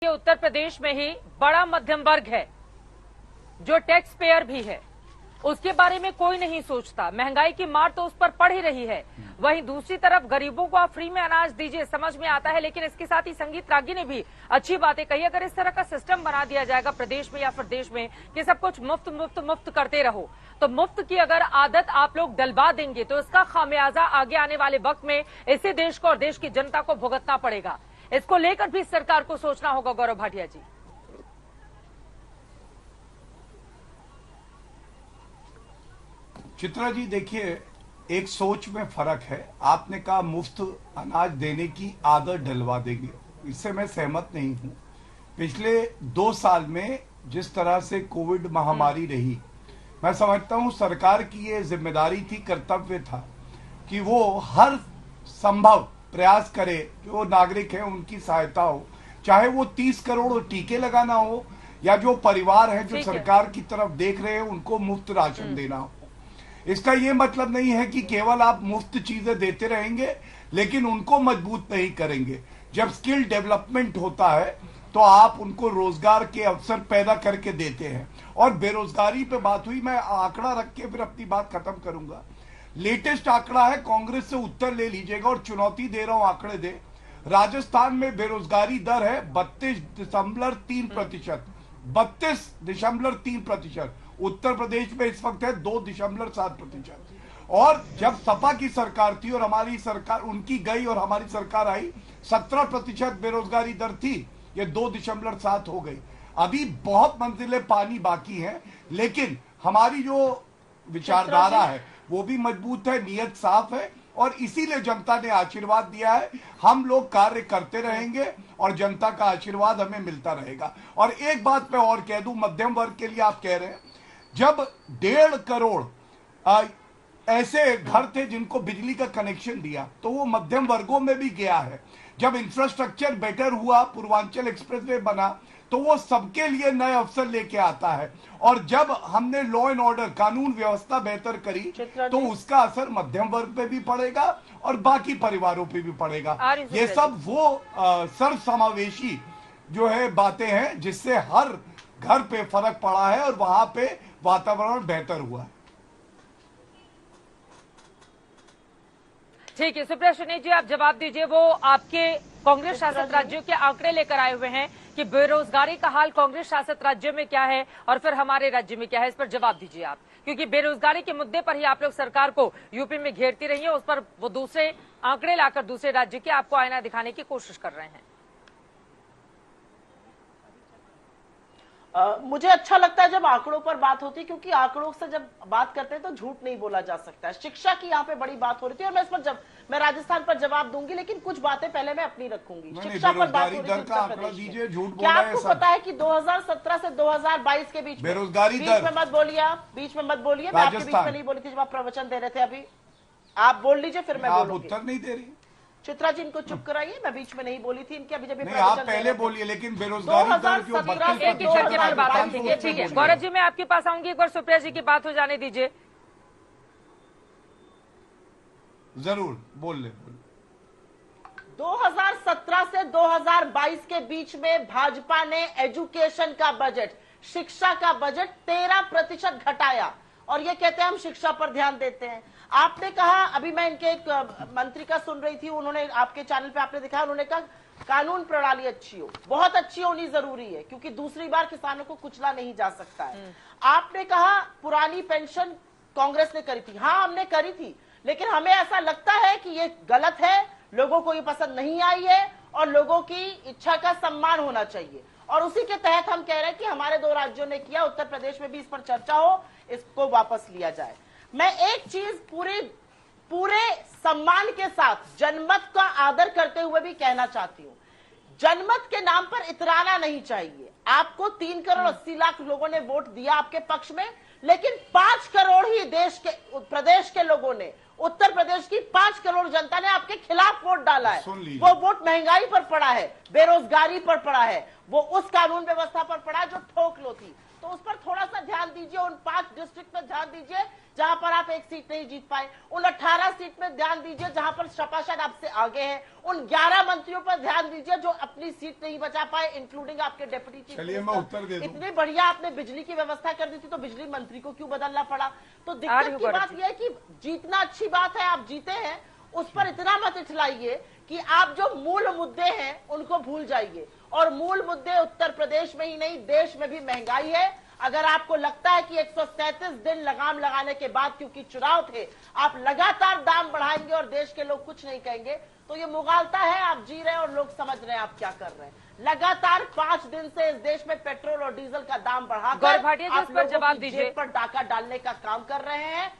ये उत्तर प्रदेश में ही बड़ा मध्यम वर्ग है जो टैक्स पेयर भी है, उसके बारे में कोई नहीं सोचता। महंगाई की मार तो उस पर पड़ ही रही है। वहीं दूसरी तरफ गरीबों को आप फ्री में अनाज दीजिए, समझ में आता है, लेकिन इसके साथ ही संगीत रागी ने भी अच्छी बातें कही। अगर इस तरह का सिस्टम बना दिया जाएगा प्रदेश में या फिर देश में कि सब कुछ मुफ्त मुफ्त मुफ्त करते रहो, तो मुफ्त की अगर आदत आप लोग डलवा देंगे तो इसका खामियाजा आगे आने वाले वक्त में इसी देश को और देश की जनता को भुगतना पड़ेगा। इसको लेकर भी सरकार को सोचना होगा। गौरव भाटिया जी, चित्रा जी, देखिए, एक सोच में फर्क है। आपने कहा मुफ्त अनाज देने की आदत डलवा देंगे, इससे मैं सहमत नहीं हूं। पिछले 2 साल में जिस तरह से कोविड महामारी रही, मैं समझता हूं सरकार की ये जिम्मेदारी थी, कर्तव्य था कि वो हर संभव प्रयास करे जो नागरिक है उनकी सहायता हो, चाहे वो 30 करोड़ टीके लगाना हो या जो परिवार है जो सरकार की तरफ देख रहे हैं उनको मुफ्त राशन देना हो। इसका ये मतलब नहीं है कि केवल आप मुफ्त चीजें देते रहेंगे लेकिन उनको मजबूत नहीं करेंगे। जब स्किल डेवलपमेंट होता है तो आप उनको रोजगार के अवसर पैदा करके देते हैं। और बेरोजगारी पे बात हुई, मैं आंकड़ा रख के फिर अपनी बात खत्म करूंगा। लेटेस्ट आंकड़ा है, कांग्रेस से उत्तर ले लीजिएगा और चुनौती दे रहा हूं, आंकड़े दे। राजस्थान में बेरोजगारी दर है 32.3%, 32.3%। उत्तर प्रदेश में इस वक्त है 2.7%। और जब सपा की सरकार थी और हमारी सरकार, उनकी गई और हमारी सरकार आई, 17% बेरोजगारी दर थी, ये 2.7 हो गई। अभी बहुत मंजिलें पानी बाकी हैं, लेकिन हमारी जो विचारधारा है वो भी मजबूत है, नीयत साफ है और इसीलिए जनता ने आशीर्वाद दिया है। हम लोग कार्य करते रहेंगे और जनता का आशीर्वाद हमें मिलता रहेगा। और एक बात मैं और कह दूं, मध्यम वर्ग के लिए आप कह रहे हैं, जब 1.5 करोड़ ऐसे घर थे जिनको बिजली का कनेक्शन दिया तो वो मध्यम वर्गों में भी गया है। जब इंफ्रास्ट्रक्चर बेटर हुआ, पूर्वांचल एक्सप्रेसवे बना, तो वो सबके लिए नए अवसर लेके आता है। और जब हमने लॉ एंड ऑर्डर, कानून व्यवस्था बेहतर करी तो उसका असर मध्यम वर्ग पे भी पड़ेगा और बाकी परिवारों पे भी पड़ेगा। ये सब वो सर्वसमावेशी जो है बातें हैं जिससे हर घर पे फर्क पड़ा है और वहां पे वातावरण बेहतर हुआ है। ठीक है, सुप्रिया सुनी जी, आप जवाब दीजिए। वो आपके कांग्रेस शासित राज्यों के आंकड़े लेकर आए हुए हैं कि बेरोजगारी का हाल कांग्रेस शासित राज्यों में क्या है और फिर हमारे राज्य में क्या है, इस पर जवाब दीजिए आप, क्योंकि बेरोजगारी के मुद्दे पर ही आप लोग सरकार को यूपी में घेरती रही है, उस पर वो दूसरे आंकड़े लाकर दूसरे राज्य के आपको आईना दिखाने की कोशिश कर रहे हैं। मुझे अच्छा लगता है जब आंकड़ों पर बात होती है, क्योंकि आंकड़ों से जब बात करते हैं तो झूठ नहीं बोला जा सकता है। शिक्षा की यहाँ पे बड़ी बात हो रही थी और मैं इस पर मैं राजस्थान पर जवाब दूंगी, लेकिन कुछ बातें पहले मैं अपनी रखूंगी। शिक्षा पर बात हो रही थी उत्तर प्रदेश में। क्या आपको पता है कि 2017 से 2022 के बीच बेरोजगारी बीच में मत बोलिए, आप बीच में मत बोलिए, मैं आपके बीच में नहीं बोली थी जब आप प्रवचन दे रहे थे। अभी आप बोल लीजिए, फिर मैं बोलूंगी। उत्तर नहीं दे रही चित्रा जी, इनको चुप कराइए, मैं बीच में नहीं बोली थी इनके। अभी जब आप पहले बोलिए, लेकिन बेरोजगारी दर क्यों 2017 ठीक है। गौरव जी, मैं आपके पास आऊंगी, एक बार सुप्रिया जी की बात हो जाने दीजिए। जरूर बोल ले। 2017 से 2022 के बीच में भाजपा ने एजुकेशन का बजट, शिक्षा का बजट 13% घटाया और ये कहते हैं हम शिक्षा पर ध्यान देते हैं। आपने कहा, अभी मैं इनके एक मंत्री का सुन रही थी, उन्होंने आपके चैनल पे आपने दिखाया, उन्होंने कहा कानून प्रणाली अच्छी हो, बहुत अच्छी होनी जरूरी है क्योंकि दूसरी बार किसानों को कुचला नहीं जा सकता है। आपने कहा पुरानी पेंशन कांग्रेस ने करी थी, हाँ हमने करी थी, लेकिन हमें ऐसा लगता है कि ये गलत है, लोगों को ये पसंद नहीं आई है और लोगों की इच्छा का सम्मान होना चाहिए। और उसी के तहत हम कह रहे हैं कि हमारे 2 राज्यों ने किया, उत्तर प्रदेश में भी इस पर चर्चा हो, इसको वापस लिया जाए। मैं एक चीज पूरे सम्मान के साथ जनमत का आदर करते हुए भी कहना चाहती हूं, जनमत के नाम पर इतराना नहीं चाहिए। आपको 3 करोड़ 80 लाख लोगों ने वोट दिया आपके पक्ष में, लेकिन 5 करोड़ ही देश के, प्रदेश के लोगों ने, उत्तर प्रदेश की 5 करोड़ जनता ने आपके खिलाफ वोट डाला है। वो वोट महंगाई पर पड़ा है, बेरोजगारी पर पड़ा है, वो उस कानून व्यवस्था पर पड़ा है जो ठोक लो थी। तो उस पर थोड़ा सा ध्यान दीजिए। उन 5 डिस्ट्रिक्ट में ध्यान दीजिए जहां पर आप एक सीट नहीं जीत पाए। उन 18 सीट में ध्यान दीजिए जहां पर सपा शायद आपसे आगे है। उन 11 मंत्रियों पर ध्यान दीजिए जो अपनी सीट नहीं बचा पाए, इंक्लूडिंग आपके डिप्टी चीफ चलिए मैं उत्तर दे दूं। इतनी बढ़िया आपने बिजली की व्यवस्था कर दी थी, तो बिजली मंत्री को क्यों बदलना पड़ा? तो दिक्कत की बात यह है कि जीतना अच्छी बात है, आप जीते हैं, उस पर इतना मत इठलाइए कि आप जो मूल मुद्दे हैं उनको भूल जाइए। और मूल मुद्दे उत्तर प्रदेश में ही नहीं, देश में भी महंगाई है। अगर आपको लगता है कि 137 दिन लगाम लगाने के बाद, क्योंकि चुनाव थे, आप लगातार दाम बढ़ाएंगे और देश के लोग कुछ नहीं कहेंगे, तो ये मुगालता है। आप जी रहे हैं और लोग समझ रहे हैं आप क्या कर रहे हैं। लगातार 5 दिन से इस देश में पेट्रोल और डीजल का दाम बढ़ाकर गौरव भाटिया जी, इस पर जवाब दीजिए। जेब पर डाका डालने का काम कर रहे हैं।